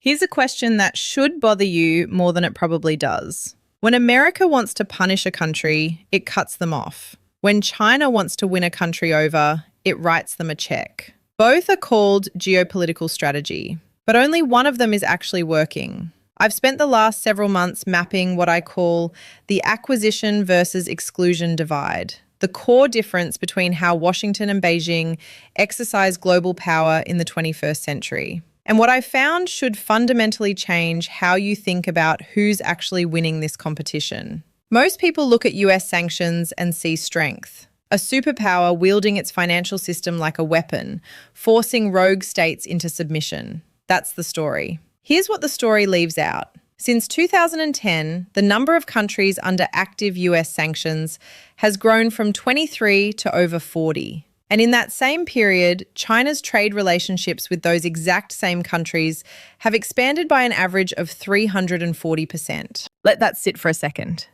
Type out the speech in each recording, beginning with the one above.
Here's a question that should bother you more than it probably does. When America wants to punish a country, it cuts them off. When China wants to win a country over, it writes them a check. Both are called geopolitical strategy, but only one of them is actually working. I've spent the last several months mapping what I call the acquisition versus exclusion divide, the core difference between how Washington and Beijing exercise global power in the 21st century. And what I found should fundamentally change how you think about who's actually winning this competition. Most people look at US sanctions and see strength. A superpower wielding its financial system like a weapon, forcing rogue states into submission. That's the story. Here's what the story leaves out. Since 2010, the number of countries under active US sanctions has grown from 23 to over 40. And in that same period, China's trade relationships with those exact same countries have expanded by an average of 340%. Let that sit for a second.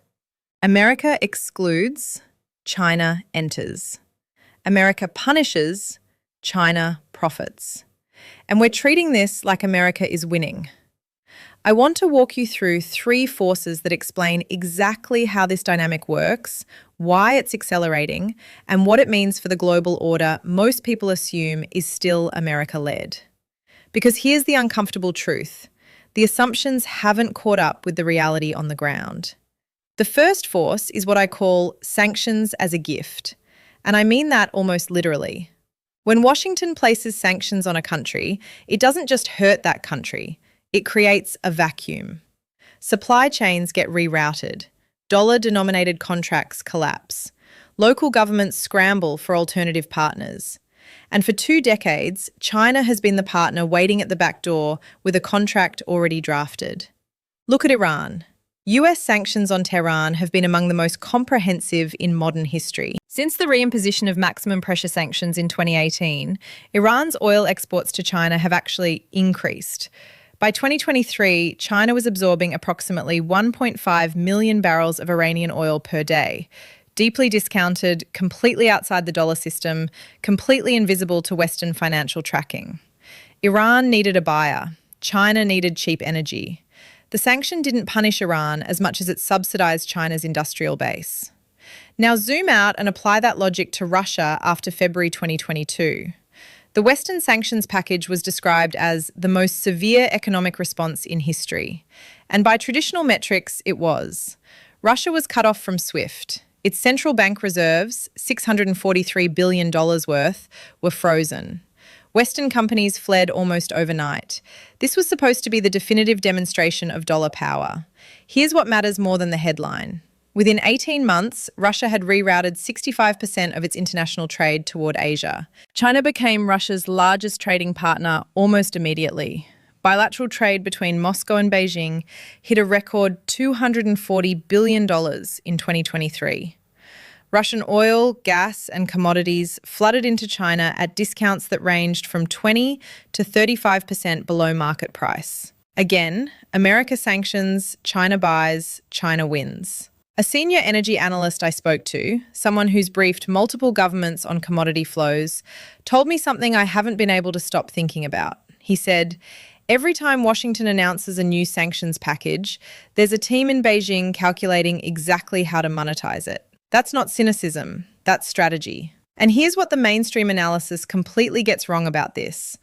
America excludes, China enters. America punishes, China profits. And we're treating this like America is winning. I want to walk you through three forces that explain exactly how this dynamic works, why it's accelerating, and what it means for the global order most people assume is still America-led. Because here's the uncomfortable truth. The assumptions haven't caught up with the reality on the ground. The first force is what I call sanctions as a gift. And I mean that almost literally. When Washington places sanctions on a country, it doesn't just hurt that country. It creates a vacuum. Supply chains get rerouted. Dollar-denominated contracts collapse. Local governments scramble for alternative partners. And for 2 decades, China has been the partner waiting at the back door with a contract already drafted. Look at Iran. US sanctions on Tehran have been among the most comprehensive in modern history. Since the reimposition of maximum pressure sanctions in 2018, Iran's oil exports to China have actually increased. By 2023, China was absorbing approximately 1.5 million barrels of Iranian oil per day, deeply discounted, completely outside the dollar system, completely invisible to Western financial tracking. Iran needed a buyer. China needed cheap energy. The sanction didn't punish Iran as much as it subsidized China's industrial base. Now zoom out and apply that logic to Russia after February 2022. The Western sanctions package was described as the most severe economic response in history. And by traditional metrics, it was. Russia was cut off from SWIFT. Its central bank reserves, $643 billion worth, were frozen. Western companies fled almost overnight. This was supposed to be the definitive demonstration of dollar power. Here's what matters more than the headline. Within 18 months, Russia had rerouted 65% of its international trade toward Asia. China became Russia's largest trading partner almost immediately. Bilateral trade between Moscow and Beijing hit a record $240 billion in 2023. Russian oil, gas, and commodities flooded into China at discounts that ranged from 20 to 35% below market price. Again, America sanctions, China buys, China wins. A senior energy analyst I spoke to, someone who's briefed multiple governments on commodity flows, told me something I haven't been able to stop thinking about. He said, every time Washington announces a new sanctions package, there's a team in Beijing calculating exactly how to monetize it. That's not cynicism, that's strategy. And here's what the mainstream analysis completely gets wrong about this.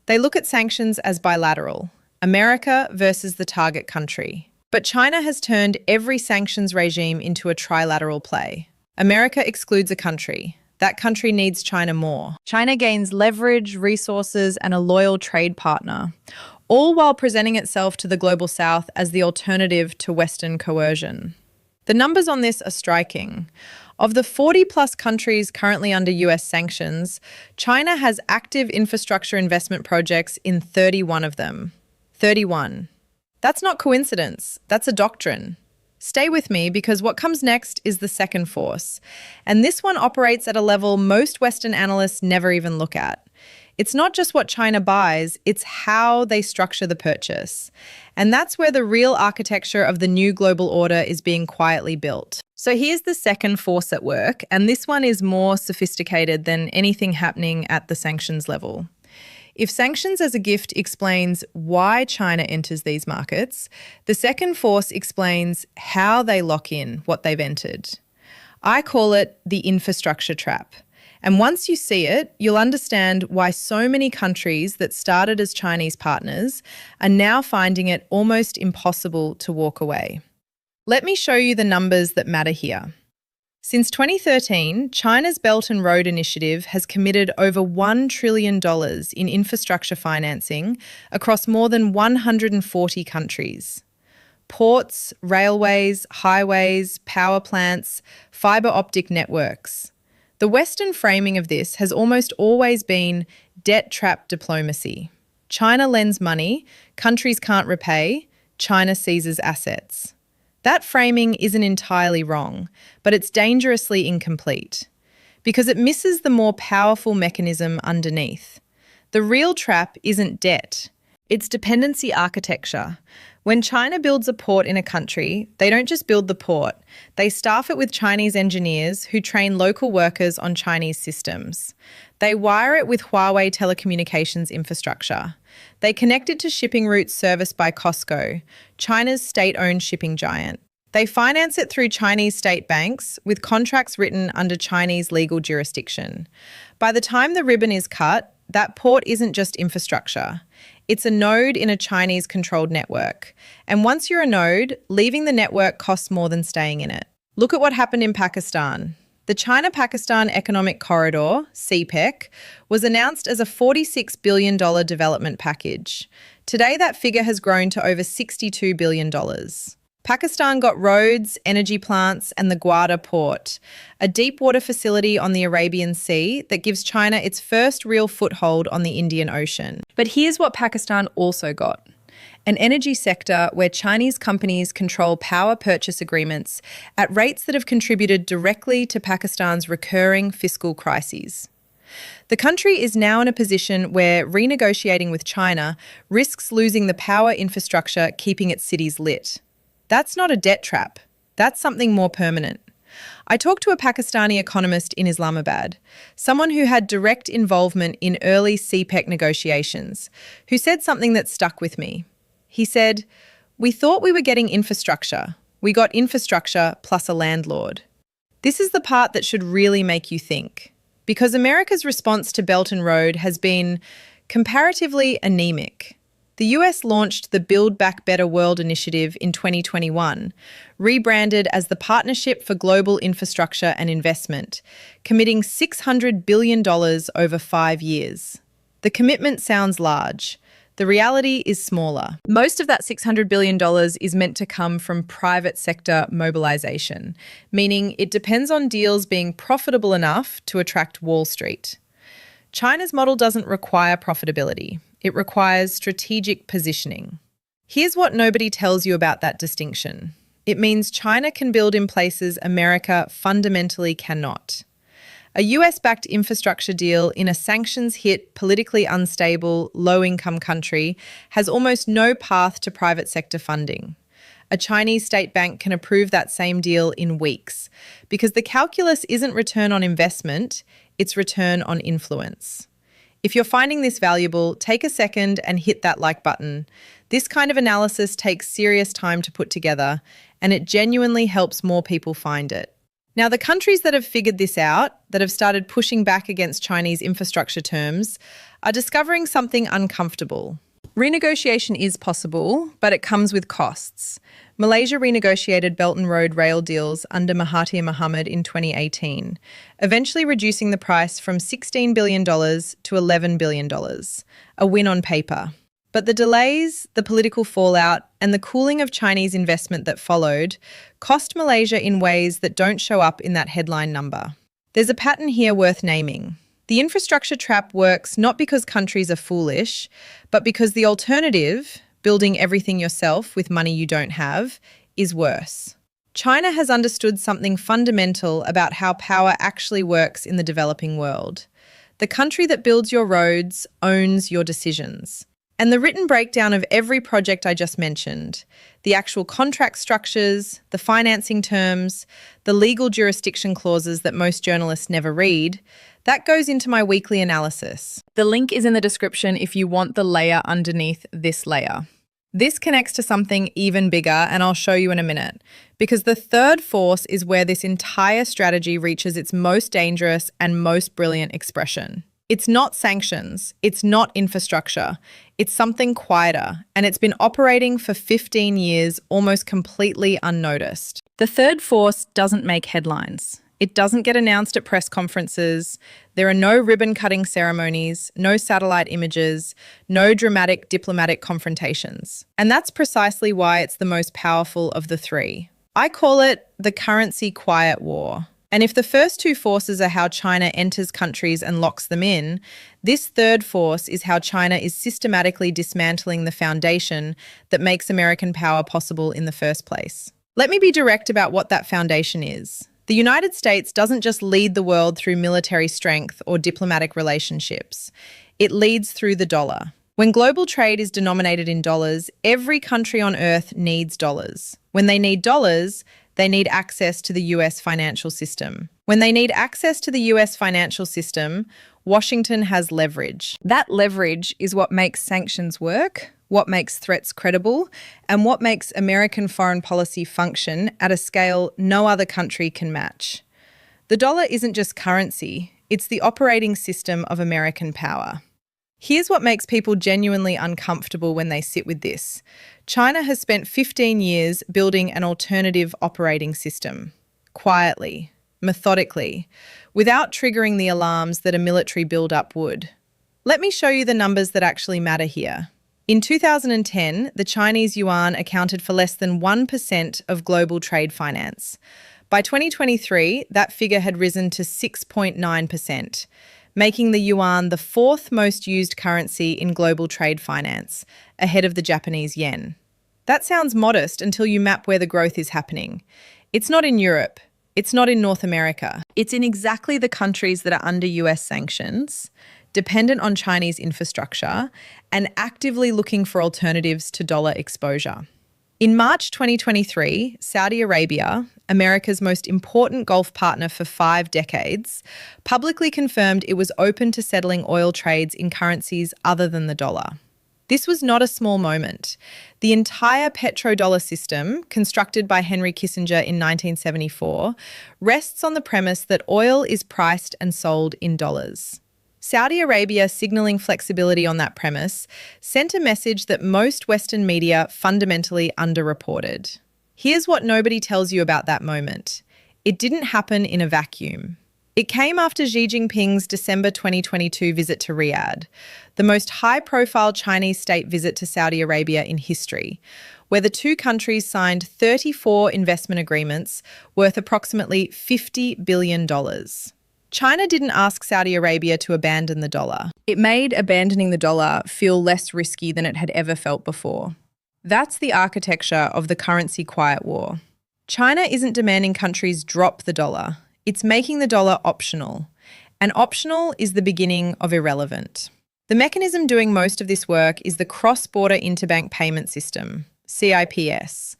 They look at sanctions as bilateral, America versus the target country. But China has turned every sanctions regime into a trilateral play. America excludes a country. That country needs China more. China gains leverage, resources, and a loyal trade partner, all while presenting itself to the global south as the alternative to Western coercion. The numbers on this are striking. Of the 40-plus countries currently under US sanctions, China has active infrastructure investment projects in 31 of them. 31. That's not coincidence, that's a doctrine. Stay with me because what comes next is the second force. And this one operates at a level most Western analysts never even look at. It's not just what China buys, it's how they structure the purchase. And that's where the real architecture of the new global order is being quietly built. So here's the second force at work, and this one is more sophisticated than anything happening at the sanctions level. If sanctions as a gift explains why China enters these markets, the second force explains how they lock in what they've entered. I call it the infrastructure trap. And once you see it, you'll understand why so many countries that started as Chinese partners are now finding it almost impossible to walk away. Let me show you the numbers that matter here. Since 2013, China's Belt and Road Initiative has committed over $1 trillion in infrastructure financing across more than 140 countries. Ports, railways, highways, power plants, fibre optic networks. The Western framing of this has almost always been debt trap diplomacy. China lends money, countries can't repay, China seizes assets. That framing isn't entirely wrong, but it's dangerously incomplete because it misses the more powerful mechanism underneath. The real trap isn't debt, it's dependency architecture. When China builds a port in a country, they don't just build the port, they staff it with Chinese engineers who train local workers on Chinese systems. They wire it with Huawei telecommunications infrastructure. They connect it to shipping routes serviced by Costco, China's state-owned shipping giant. They finance it through Chinese state banks with contracts written under Chinese legal jurisdiction. By the time the ribbon is cut, that port isn't just infrastructure. It's a node in a Chinese-controlled network. And once you're a node, leaving the network costs more than staying in it. Look at what happened in Pakistan. The China-Pakistan Economic Corridor, CPEC, was announced as a $46 billion development package. Today, that figure has grown to over $62 billion. Pakistan got roads, energy plants, and the Gwadar port, a deep water facility on the Arabian Sea that gives China its first real foothold on the Indian Ocean. But here's what Pakistan also got: an energy sector where Chinese companies control power purchase agreements at rates that have contributed directly to Pakistan's recurring fiscal crises. The country is now in a position where renegotiating with China risks losing the power infrastructure keeping its cities lit. That's not a debt trap. That's something more permanent. I talked to a Pakistani economist in Islamabad, someone who had direct involvement in early CPEC negotiations, who said something that stuck with me. He said, "We thought we were getting infrastructure. We got infrastructure plus a landlord." This is the part that should really make you think, because America's response to Belt and Road has been comparatively anemic. The US launched the Build Back Better World initiative in 2021, rebranded as the Partnership for Global Infrastructure and Investment, committing $600 billion over 5 years. The commitment sounds large. The reality is smaller. Most of that $600 billion is meant to come from private sector mobilization, meaning it depends on deals being profitable enough to attract Wall Street. China's model doesn't require profitability. It requires strategic positioning. Here's what nobody tells you about that distinction. It means China can build in places America fundamentally cannot. A US-backed infrastructure deal in a sanctions-hit, politically unstable, low-income country has almost no path to private sector funding. A Chinese state bank can approve that same deal in weeks because the calculus isn't return on investment, it's return on influence. If you're finding this valuable, take a second and hit that like button. This kind of analysis takes serious time to put together, and it genuinely helps more people find it. Now, the countries that have figured this out, that have started pushing back against Chinese infrastructure terms, are discovering something uncomfortable. Renegotiation is possible, but it comes with costs. Malaysia renegotiated Belt and Road rail deals under Mahathir Mohamad in 2018, eventually reducing the price from $16 billion to $11 billion, a win on paper. But the delays, the political fallout, and the cooling of Chinese investment that followed cost Malaysia in ways that don't show up in that headline number. There's a pattern here worth naming. The infrastructure trap works not because countries are foolish, but because the alternative, building everything yourself with money you don't have, is worse. China has understood something fundamental about how power actually works in the developing world. The country that builds your roads owns your decisions. And the written breakdown of every project I just mentioned, the actual contract structures, the financing terms, the legal jurisdiction clauses that most journalists never read, that goes into my weekly analysis. The link is in the description if you want the layer underneath this layer. This connects to something even bigger, and I'll show you in a minute, because the third force is where this entire strategy reaches its most dangerous and most brilliant expression. It's not sanctions, it's not infrastructure, it's something quieter, and it's been operating for 15 years almost completely unnoticed. The third force doesn't make headlines. It doesn't get announced at press conferences. There are no ribbon-cutting ceremonies, no satellite images, no dramatic diplomatic confrontations. And that's precisely why it's the most powerful of the three. I call it the currency quiet war. And if the first two forces are how China enters countries and locks them in, this third force is how China is systematically dismantling the foundation that makes American power possible in the first place. Let me be direct about what that foundation is. The United States doesn't just lead the world through military strength or diplomatic relationships. It leads through the dollar. When global trade is denominated in dollars, every country on earth needs dollars. When they need dollars, they need access to the US financial system. When they need access to the US financial system, Washington has leverage. That leverage is what makes sanctions work, what makes threats credible, and what makes American foreign policy function at a scale no other country can match. The dollar isn't just currency, it's the operating system of American power. Here's what makes people genuinely uncomfortable when they sit with this. China has spent 15 years building an alternative operating system, quietly, methodically, without triggering the alarms that a military build-up would. Let me show you the numbers that actually matter here. In 2010, the Chinese yuan accounted for less than 1% of global trade finance. By 2023, that figure had risen to 6.9%. Making the yuan the fourth most used currency in global trade finance, ahead of the Japanese yen. That sounds modest until you map where the growth is happening. It's not in Europe. It's not in North America. It's in exactly the countries that are under US sanctions, dependent on Chinese infrastructure, and actively looking for alternatives to dollar exposure. In March 2023, Saudi Arabia, America's most important Gulf partner for 5 decades, publicly confirmed it was open to settling oil trades in currencies other than the dollar. This was not a small moment. The entire petrodollar system, constructed by Henry Kissinger in 1974, rests on the premise that oil is priced and sold in dollars. Saudi Arabia, signalling flexibility on that premise, sent a message that most Western media fundamentally underreported. Here's what nobody tells you about that moment. It didn't happen in a vacuum. It came after Xi Jinping's December 2022 visit to Riyadh, the most high-profile Chinese state visit to Saudi Arabia in history, where the two countries signed 34 investment agreements worth approximately $50 billion. China didn't ask Saudi Arabia to abandon the dollar. It made abandoning the dollar feel less risky than it had ever felt before. That's the architecture of the currency quiet war. China isn't demanding countries drop the dollar. It's making the dollar optional. And optional is the beginning of irrelevant. The mechanism doing most of this work is the Cross-Border Interbank Payment System, CIPS.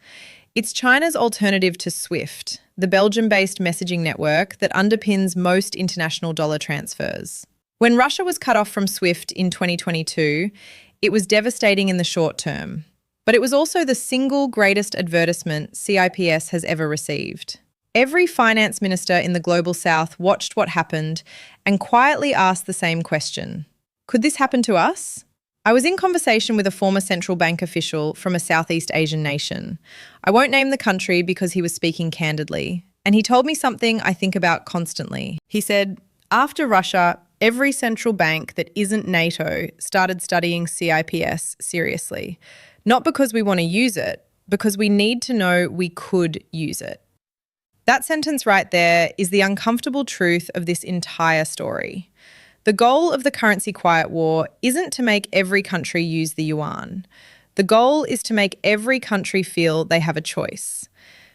It's China's alternative to SWIFT, the Belgium-based messaging network that underpins most international dollar transfers. When Russia was cut off from SWIFT in 2022, it was devastating in the short term. But it was also the single greatest advertisement CIPS has ever received. Every finance minister in the Global South watched what happened and quietly asked the same question. Could this happen to us? I was in conversation with a former central bank official from a Southeast Asian nation. I won't name the country because he was speaking candidly, and he told me something I think about constantly. He said, after Russia, every central bank that isn't NATO started studying CIPS seriously. Not because we want to use it, because we need to know we could use it. That sentence right there is the uncomfortable truth of this entire story. The goal of the currency quiet war isn't to make every country use the yuan. The goal is to make every country feel they have a choice.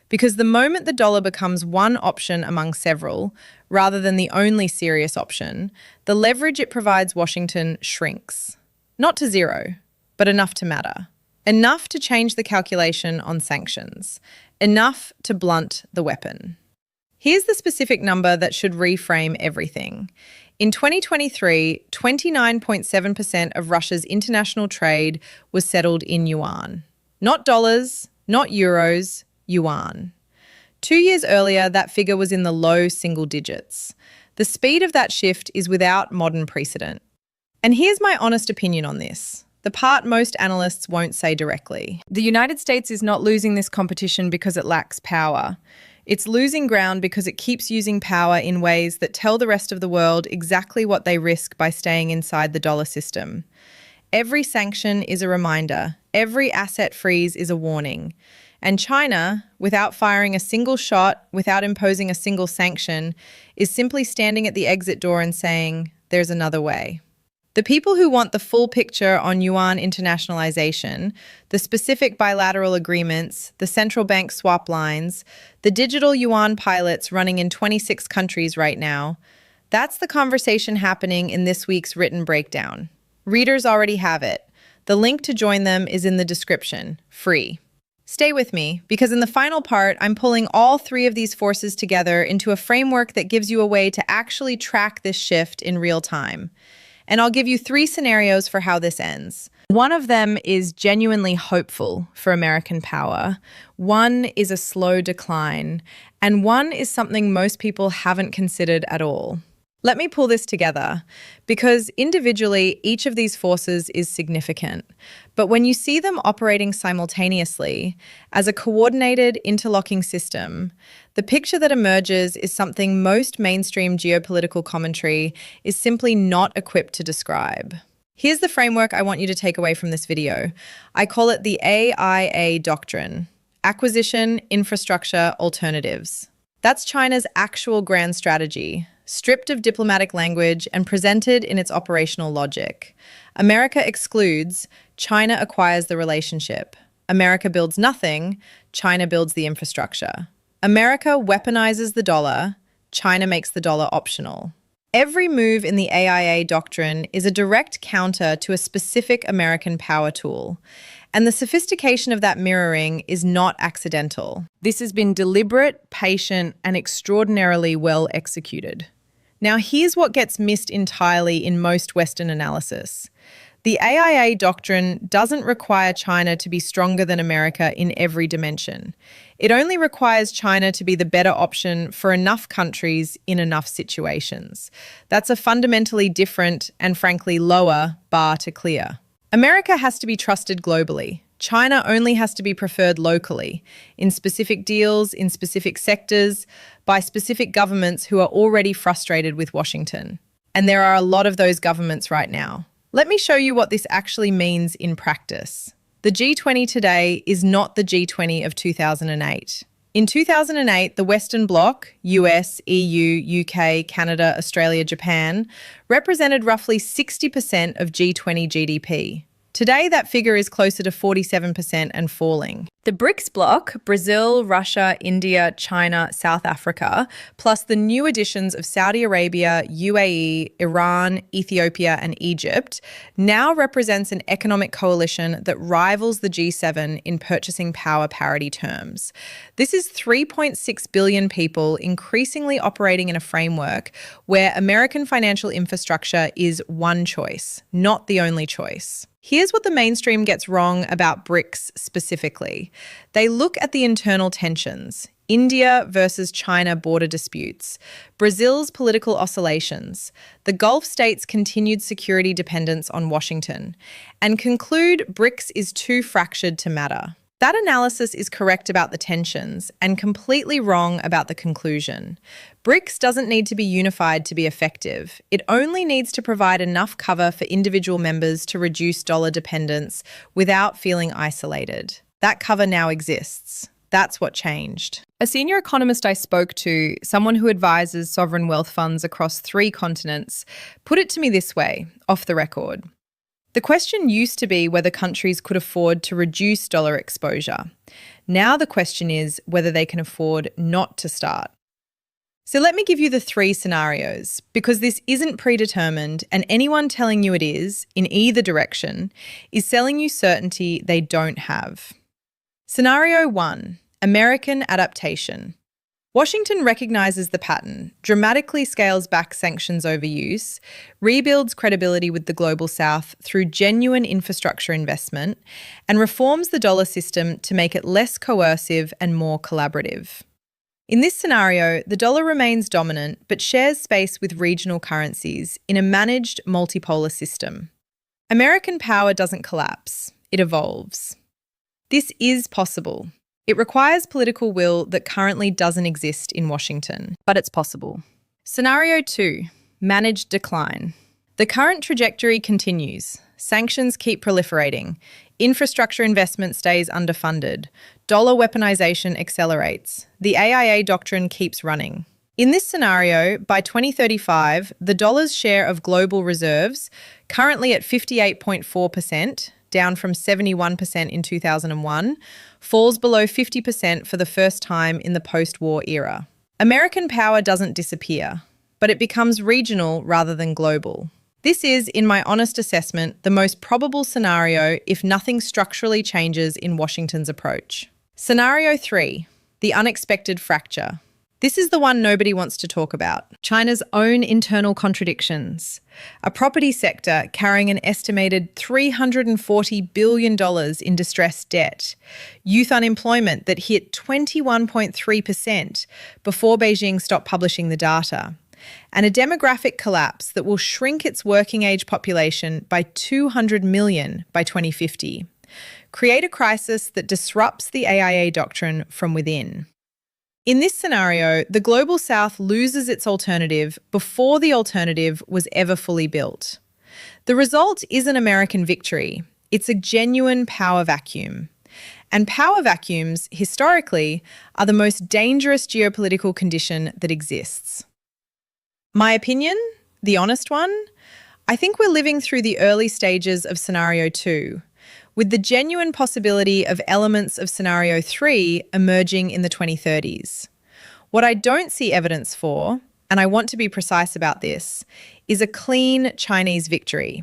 Because the moment the dollar becomes one option among several, rather than the only serious option, the leverage it provides Washington shrinks. Not to zero, but enough to matter. Enough to change the calculation on sanctions. Enough to blunt the weapon. Here's the specific number that should reframe everything. In 2023, 29.7% of Russia's international trade was settled in yuan. Not dollars, not euros, yuan. 2 years earlier, that figure was in the low single digits. The speed of that shift is without modern precedent. And here's my honest opinion on this. The part most analysts won't say directly. The United States is not losing this competition because it lacks power. It's losing ground because it keeps using power in ways that tell the rest of the world exactly what they risk by staying inside the dollar system. Every sanction is a reminder. Every asset freeze is a warning. And China, without firing a single shot, without imposing a single sanction, is simply standing at the exit door and saying, there's another way. The people who want the full picture on yuan internationalization, the specific bilateral agreements, the central bank swap lines, the digital yuan pilots running in 26 countries right now, that's the conversation happening in this week's written breakdown. Readers already have it. The link to join them is in the description, free. Stay with me, because in the final part, I'm pulling all three of these forces together into a framework that gives you a way to actually track this shift in real time. And I'll give you 3 scenarios for how this ends. One of them is genuinely hopeful for American power. One is a slow decline. And one is something most people haven't considered at all. Let me pull this together, because individually, each of these forces is significant. But when you see them operating simultaneously, as a coordinated, interlocking system, the picture that emerges is something most mainstream geopolitical commentary is simply not equipped to describe. Here's the framework I want you to take away from this video. I call it the AIA doctrine: acquisition, infrastructure, alternatives. That's China's actual grand strategy, stripped of diplomatic language and presented in its operational logic. America excludes, China acquires the relationship. America builds nothing, China builds the infrastructure. America weaponizes the dollar, China makes the dollar optional. Every move in the AIA doctrine is a direct counter to a specific American power tool. And the sophistication of that mirroring is not accidental. This has been deliberate, patient, and extraordinarily well executed. Now, here's what gets missed entirely in most Western analysis. The AIA doctrine doesn't require China to be stronger than America in every dimension. It only requires China to be the better option for enough countries in enough situations. That's a fundamentally different and frankly lower bar to clear. America has to be trusted globally. China only has to be preferred locally, in specific deals, in specific sectors, by specific governments who are already frustrated with Washington. And there are a lot of those governments right now. Let me show you what this actually means in practice. The G20 today is not the G20 of 2008. In 2008, the Western Bloc, US, EU, UK, Canada, Australia, Japan, represented roughly 60% of G20 GDP. Today, that figure is closer to 47% and falling. The BRICS bloc, Brazil, Russia, India, China, South Africa, plus the new additions of Saudi Arabia, UAE, Iran, Ethiopia, and Egypt, now represents an economic coalition that rivals the G7 in purchasing power parity terms. This is 3.6 billion people increasingly operating in a framework where American financial infrastructure is one choice, not the only choice. Here's what the mainstream gets wrong about BRICS specifically. They look at the internal tensions, India versus China border disputes, Brazil's political oscillations, the Gulf states' continued security dependence on Washington, and conclude BRICS is too fractured to matter. That analysis is correct about the tensions and completely wrong about the conclusion. BRICS doesn't need to be unified to be effective. It only needs to provide enough cover for individual members to reduce dollar dependence without feeling isolated. That cover now exists. That's what changed. A senior economist I spoke to, someone who advises sovereign wealth funds across 3 continents, put it to me this way, off the record. The question used to be whether countries could afford to reduce dollar exposure. Now the question is whether they can afford not to start. So let me give you the three scenarios, because this isn't predetermined and anyone telling you it is, in either direction, is selling you certainty they don't have. Scenario 1, American adaptation. Washington recognizes the pattern, dramatically scales back sanctions overuse, rebuilds credibility with the Global South through genuine infrastructure investment, and reforms the dollar system to make it less coercive and more collaborative. In this scenario, the dollar remains dominant but shares space with regional currencies in a managed multipolar system. American power doesn't collapse, it evolves. This is possible. It requires political will that currently doesn't exist in Washington, but it's possible. Scenario 2, managed decline. The current trajectory continues. Sanctions keep proliferating. Infrastructure investment stays underfunded. Dollar weaponization accelerates. The AIA doctrine keeps running. In this scenario, by 2035, the dollar's share of global reserves, currently at 58.4%, down from 71% in 2001, falls below 50% for the first time in the post-war era. American power doesn't disappear, but it becomes regional rather than global. This is, in my honest assessment, the most probable scenario if nothing structurally changes in Washington's approach. Scenario 3, the unexpected fracture. This is the one nobody wants to talk about. China's own internal contradictions. A property sector carrying an estimated $340 billion in distressed debt. Youth unemployment that hit 21.3% before Beijing stopped publishing the data. And a demographic collapse that will shrink its working age population by 200 million by 2050. Create a crisis that disrupts the AIA doctrine from within. In this scenario, the Global South loses its alternative before the alternative was ever fully built. The result is an American victory. It's a genuine power vacuum. And power vacuums, historically, are the most dangerous geopolitical condition that exists. My opinion, the honest one, I think we're living through the early stages of Scenario 2, with the genuine possibility of elements of Scenario 3 emerging in the 2030s. What I don't see evidence for, and I want to be precise about this, is a clean Chinese victory.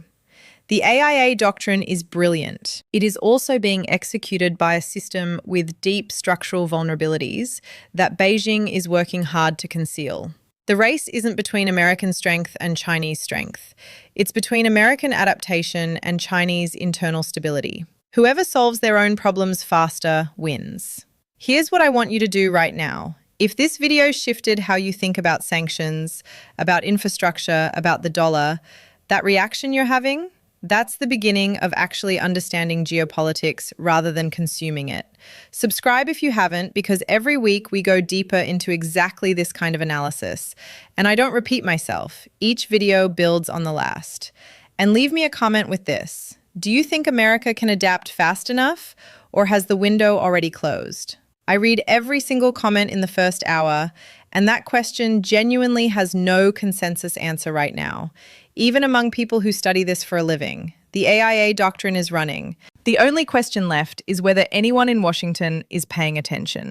The AIA doctrine is brilliant. It is also being executed by a system with deep structural vulnerabilities that Beijing is working hard to conceal. The race isn't between American strength and Chinese strength. It's between American adaptation and Chinese internal stability. Whoever solves their own problems faster wins. Here's what I want you to do right now. If this video shifted how you think about sanctions, about infrastructure, about the dollar, that reaction you're having, that's the beginning of actually understanding geopolitics rather than consuming it. Subscribe if you haven't, because every week we go deeper into exactly this kind of analysis. And I don't repeat myself. Each video builds on the last. And leave me a comment with this. Do you think America can adapt fast enough, or has the window already closed? I read every single comment in the first hour, and that question genuinely has no consensus answer right now, even among people who study this for a living. The AIA doctrine is running. The only question left is whether anyone in Washington is paying attention.